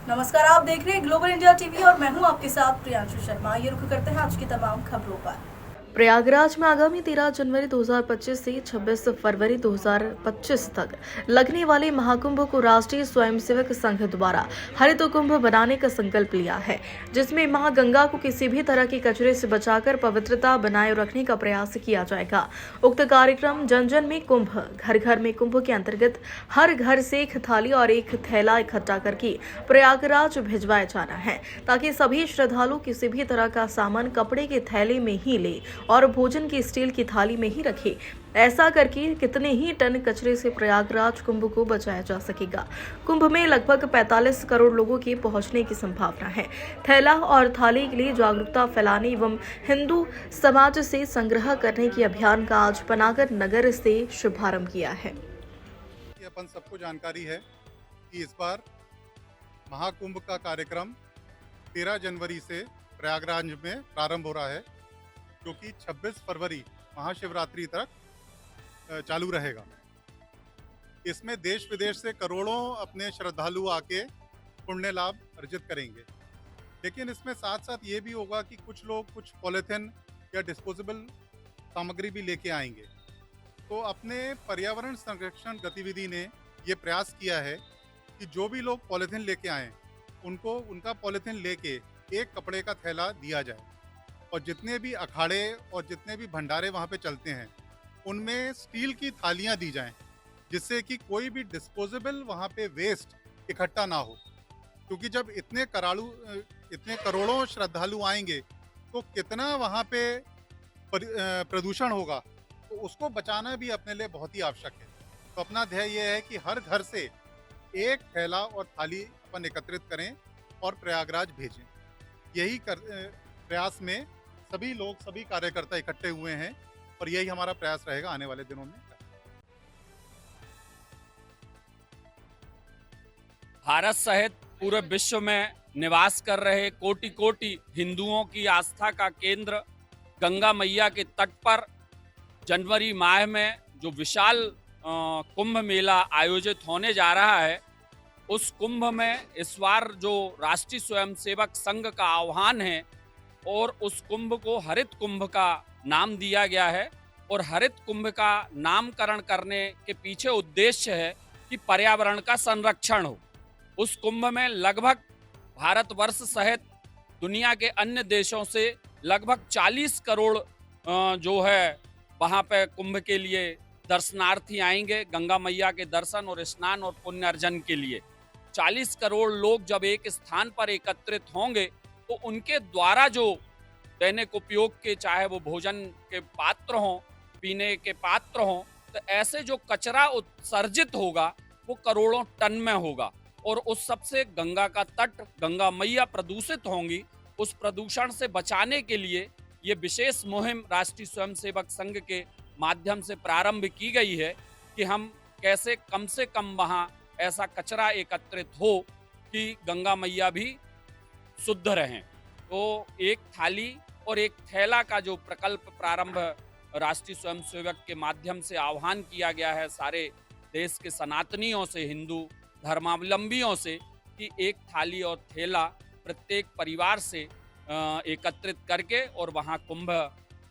नमस्कार, आप देख रहे हैं ग्लोबल इंडिया टीवी और मैं हूं आपके साथ प्रियांशु शर्मा। ये रुक करते हैं आज की तमाम खबरों पर। प्रयागराज में आगामी 13 जनवरी 2025 से 26 फरवरी 2025 तक लगने वाले महाकुंभ को राष्ट्रीय स्वयंसेवक संघ द्वारा हरित कुंभ बनाने का संकल्प लिया है, जिसमें मां गंगा को किसी भी तरह के कचरे से बचाकर पवित्रता बनाए रखने का प्रयास किया जाएगा। उक्त कार्यक्रम जन जन में कुंभ, घर घर में कुंभ के अंतर्गत हर घर से एक थाली और एक थैला इकट्ठा करके प्रयागराज भिजवाया जाना है, ताकि सभी श्रद्धालु किसी भी तरह का सामान कपड़े के थैले में ही ले और भोजन की स्टील की थाली में ही रखे। ऐसा करके कितने ही टन कचरे से प्रयागराज कुंभ को बचाया जा सकेगा। कुंभ में लगभग 45 करोड़ लोगों के पहुंचने की संभावना है। थैला और थाली के लिए जागरूकता फैलाने एवं हिंदू समाज से संग्रह करने के अभियान का आज पनागर नगर से शुभारंभ किया है। अपन सबको जानकारी है कि इस बार महाकुंभ का कार्यक्रम 13 जनवरी से प्रयागराज में प्रारंभ हो रहा है, जो कि 26 फरवरी महाशिवरात्रि तक चालू रहेगा। इसमें देश विदेश से करोड़ों अपने श्रद्धालु आके पुण्य लाभ अर्जित करेंगे। लेकिन इसमें साथ साथ ये भी होगा कि कुछ लोग कुछ पॉलीथिन या डिस्पोजेबल सामग्री भी लेके आएंगे। तो अपने पर्यावरण संरक्षण गतिविधि ने ये प्रयास किया है कि जो भी लोग पॉलीथिन लेके आएँ, उनको उनका पॉलीथिन लेके एक कपड़े का थैला दिया जाए, और जितने भी अखाड़े और जितने भी भंडारे वहाँ पे चलते हैं, उनमें स्टील की थालियाँ दी जाएं, जिससे कि कोई भी डिस्पोजेबल वहाँ पे वेस्ट इकट्ठा ना हो। क्योंकि जब इतने करोड़ों श्रद्धालु आएंगे, तो कितना वहाँ पे प्रदूषण होगा, तो उसको बचाना भी अपने लिए बहुत ही आवश्यक है। तो अपना ध्येय ये है कि हर घर से एक थैला और थाली अपन एकत्रित करें और प्रयागराज भेजें। यही प्रयास में सभी लोग, सभी कार्यकर्ता इकट्ठे हुए हैं, और यही हमारा प्रयास रहेगा आने वाले दिनों में। भारत सहित पूरे विश्व में निवास कर रहे कोटि कोटि हिंदुओं की आस्था का केंद्र गंगा मैया के तट पर जनवरी माह में जो विशाल कुंभ मेला आयोजित होने जा रहा है, उस कुंभ में इस बार जो राष्ट्रीय स्वयंसेवक संघ का आह्वान है, और उस कुंभ को हरित कुंभ का नाम दिया गया है। और हरित कुंभ का नामकरण करने के पीछे उद्देश्य है कि पर्यावरण का संरक्षण हो। उस कुंभ में लगभग भारतवर्ष सहित दुनिया के अन्य देशों से लगभग 40 करोड़ जो है वहाँ पे कुंभ के लिए दर्शनार्थी आएंगे, गंगा मैया के दर्शन और स्नान और पुण्य अर्जन के लिए। 40 करोड़ लोग जब एक स्थान पर एकत्रित होंगे, तो उनके द्वारा जो दैनिक उपयोग के, चाहे वो भोजन के पात्र हों, पीने के पात्र हों, तो ऐसे जो कचरा उत्सर्जित होगा वो करोड़ों टन में होगा, और उस सबसे गंगा का तट, गंगा मैया प्रदूषित होंगी। उस प्रदूषण से बचाने के लिए ये विशेष मुहिम राष्ट्रीय स्वयंसेवक संघ के माध्यम से प्रारंभ की गई है कि हम कैसे कम से कम वहाँ ऐसा कचरा एकत्रित हो कि गंगा मैया भी शुद्ध रहें। तो एक थाली और एक थैला का जो प्रकल्प प्रारंभ राष्ट्रीय स्वयंसेवक के माध्यम से आह्वान किया गया है सारे देश के सनातनियों से, हिंदू धर्मावलंबियों से, कि एक थाली और थैला प्रत्येक परिवार से एकत्रित करके और वहाँ कुंभ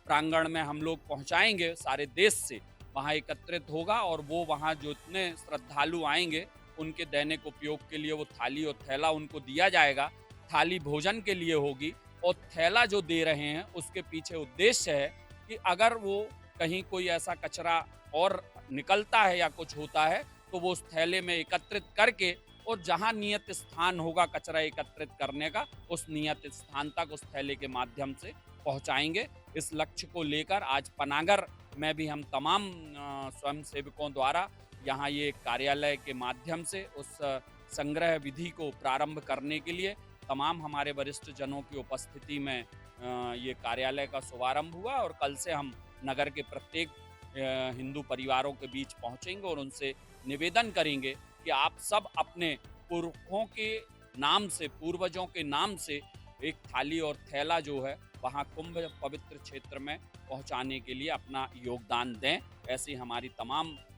प्रांगण में हम लोग पहुँचाएंगे। सारे देश से वहाँ एकत्रित होगा, और वो वहाँ जो इतने श्रद्धालु आएंगे उनके दैनिक उपयोग के लिए वो थाली और थैला उनको दिया जाएगा। थाली भोजन के लिए होगी, और थैला जो दे रहे हैं उसके पीछे उद्देश्य है कि अगर वो कहीं कोई ऐसा कचरा और निकलता है या कुछ होता है, तो वो उस थैले में एकत्रित करके, और जहां नियत स्थान होगा कचरा एकत्रित करने का, उस नियत स्थान तक उस थैले के माध्यम से पहुंचाएंगे। इस लक्ष्य को लेकर आज पनागर में भी हम तमाम स्वयंसेवकों द्वारा यहाँ ये कार्यालय के माध्यम से उस संग्रह विधि को प्रारंभ करने के लिए तमाम हमारे वरिष्ठ जनों की उपस्थिति में ये कार्यालय का शुभारंभ हुआ, और कल से हम नगर के प्रत्येक हिंदू परिवारों के बीच पहुंचेंगे और उनसे निवेदन करेंगे कि आप सब अपने पुरखों के नाम से, पूर्वजों के नाम से एक थाली और थैला जो है वहाँ कुंभ पवित्र क्षेत्र में पहुँचाने के लिए अपना योगदान दें। ऐसी हमारी तमाम